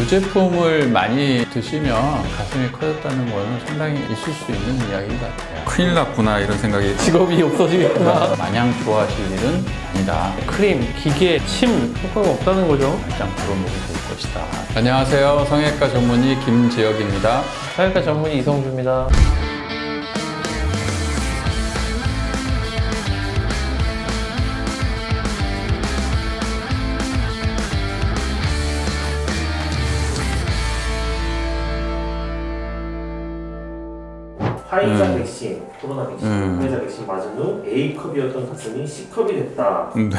유제품을 많이 드시면 가슴이 커졌다는 거는 상당히 있을 수 있는 이야기 같아요. 큰일 났구나 이런 생각이. 직업이 없어지겠구나. 마냥 좋아하실 일은 아니다. 크림, 기계, 침 효과가 없다는 거죠. 가장 부러움이 될 것이다. 안녕하세요. 성형외과 전문의 김재혁입니다. 성형외과 전문의 이성주입니다. 화이자 백신, 코로나 백신, 화이자 백신 맞은 후 A컵이었던 가슴이 C컵이 됐다. 네.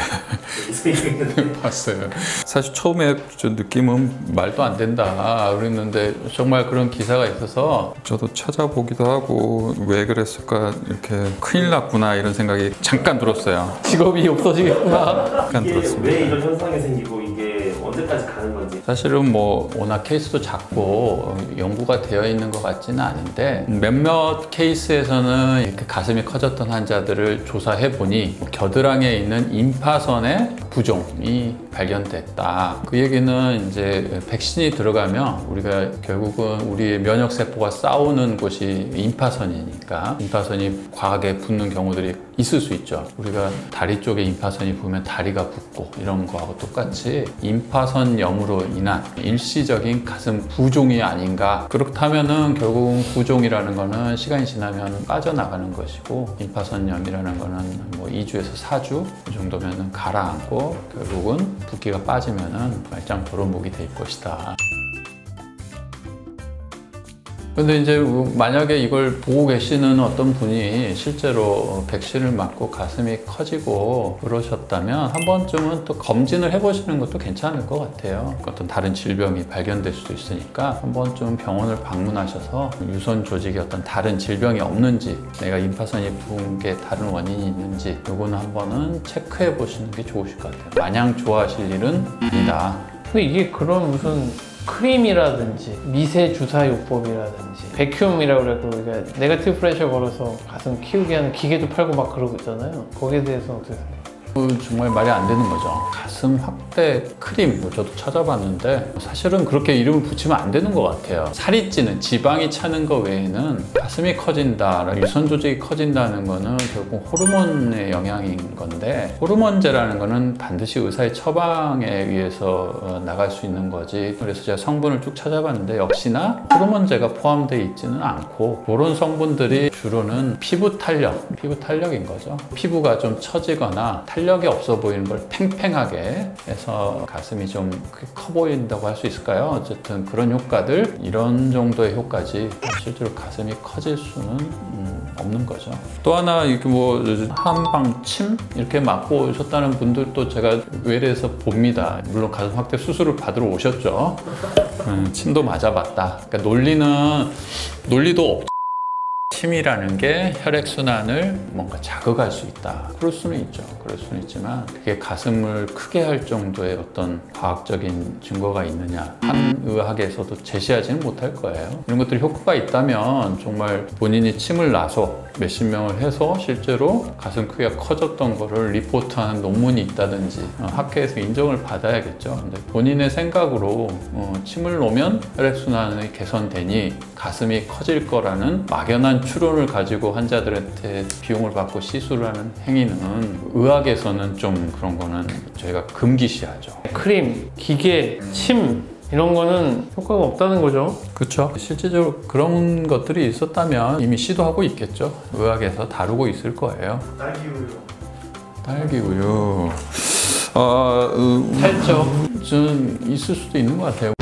여기서 얘기했는데 봤어요. 사실 처음에 좀 느낌은 말도 안 된다 그랬는데 정말 그런 기사가 있어서 저도 찾아보기도 하고 왜 그랬을까 이렇게 큰일 났구나 이런 생각이 잠깐 들었어요. 직업이 없어지겠구나. 잠깐 이게 들었습니다. 왜 이런 현상이 생기고 이게 언제까지 가는 건지. 사실은 뭐 워낙 케이스도 작고 연구가 되어 있는 것 같지는 않은데 몇몇 케이스에서는 이렇게 가슴이 커졌던 환자들을 조사해 보니 겨드랑이에 있는 임파선의 부종이 발견됐다. 그 얘기는 이제 백신이 들어가면 우리가 결국은 우리의 면역세포가 싸우는 곳이 임파선이니까 임파선이 과하게 붓는 경우들이 있을 수 있죠. 우리가 다리 쪽에 임파선이 부으면 다리가 붓고 이런 거하고 똑같이 임파선염으로 인한 일시적인 가슴 부종이 아닌가. 그렇다면은 결국은 부종이라는 거는 시간이 지나면 빠져나가는 것이고 임파선염이라는 거는 뭐 2주에서 4주 이 정도면은 가라앉고 결국은 붓기가 빠지면은 말짱 도루묵이 될 것이다. 근데 이제 만약에 이걸 보고 계시는 어떤 분이 실제로 백신을 맞고 가슴이 커지고 그러셨다면 한 번쯤은 또 검진을 해보시는 것도 괜찮을 것 같아요. 어떤 다른 질병이 발견될 수도 있으니까 한 번쯤 병원을 방문하셔서 유선 조직에 어떤 다른 질병이 없는지 내가 임파선이 부은 게 다른 원인이 있는지 요거는 한 번은 체크해 보시는 게 좋으실 것 같아요. 마냥 좋아하실 일은 아니다. 근데 이게 그런 무슨 크림이라든지 미세 주사요법이라든지 백큐움이라고 그래도 우리가 네거티브 프레셔 걸어서 가슴 키우게 하는 기계도 팔고 막 그러고 있잖아요. 거기에 대해서 어떻게 생각해요? 정말 말이 안 되는 거죠. 가슴 확대 크림, 저도 찾아봤는데 사실은 그렇게 이름을 붙이면 안 되는 것 같아요. 살이 찌는, 지방이 차는 거 외에는 가슴이 커진다, 유선 조직이 커진다는 거는 결국 호르몬의 영향인 건데 호르몬제라는 거는 반드시 의사의 처방에 의해서 나갈 수 있는 거지. 그래서 제가 성분을 쭉 찾아봤는데 역시나 호르몬제가 포함되어 있지는 않고 그런 성분들이 주로는 피부 탄력인 거죠. 피부가 좀 처지거나 탄력이 없어 보이는 걸 팽팽하게 해서 가슴이 좀 커 보인다고 할 수 있을까요? 어쨌든 그런 효과들, 이런 정도의 효과지 실제로 가슴이 커질 수는 없는 거죠. 또 하나 이렇게 뭐 한방침 이렇게 맞고 오셨다는 분들도 제가 외래에서 봅니다. 물론 가슴 확대 수술을 받으러 오셨죠. 침도 맞아봤다. 그러니까 논리도 없죠. 침이라는 게 혈액순환을 뭔가 자극할 수 있다. 그럴 수는 있죠. 그럴 수는 있지만 그게 가슴을 크게 할 정도의 어떤 과학적인 증거가 있느냐. 한 의학에서도 제시하지는 못할 거예요. 이런 것들이 효과가 있다면 정말 본인이 침을 놔서 몇십 명을 해서 실제로 가슴 크기가 커졌던 거를 리포트하는 논문이 있다든지 학회에서 인정을 받아야겠죠. 근데 본인의 생각으로 침을 놓으면 혈액순환이 개선되니 가슴이 커질 거라는 막연한 추론을 가지고 환자들한테 비용을 받고 시술을 하는 행위는 의학에서는 좀 그런 거는 저희가 금기시하죠. 크림, 기계, 침 이런 거는 효과가 없다는 거죠. 그렇죠. 실질적으로 그런 것들이 있었다면 이미 시도하고 있겠죠. 의학에서 다루고 있을 거예요. 딸기 우유. 살쪄. 좀 있을 수도 있는 것 같아요.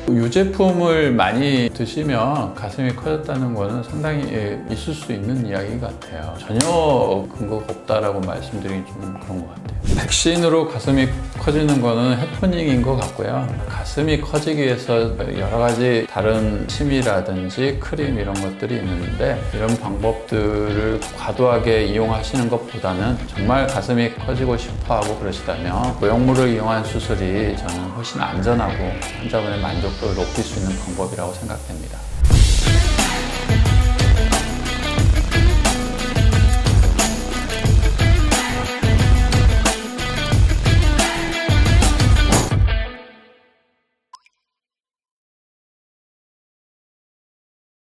유제품을 많이 드시면 가슴이 커졌다는 거는 상당히 있을 수 있는 이야기 같아요. 전혀 근거가 없다라고 말씀드리기 좀 그런 것 같아요. 백신으로 가슴이 커지는 거는 해프닝인 것 같고요. 가슴이 커지기 위해서 여러 가지 다른 침이라든지 크림 이런 것들이 있는데 이런 방법들을 과도하게 이용하시는 것보다는 정말 가슴이 커지고 싶어 하고 그러시다면 고형물을 이용한 수술이 저는 훨씬 안전하고 환자분의 만족도를 높일 수 있는 방법이라고 생각됩니다.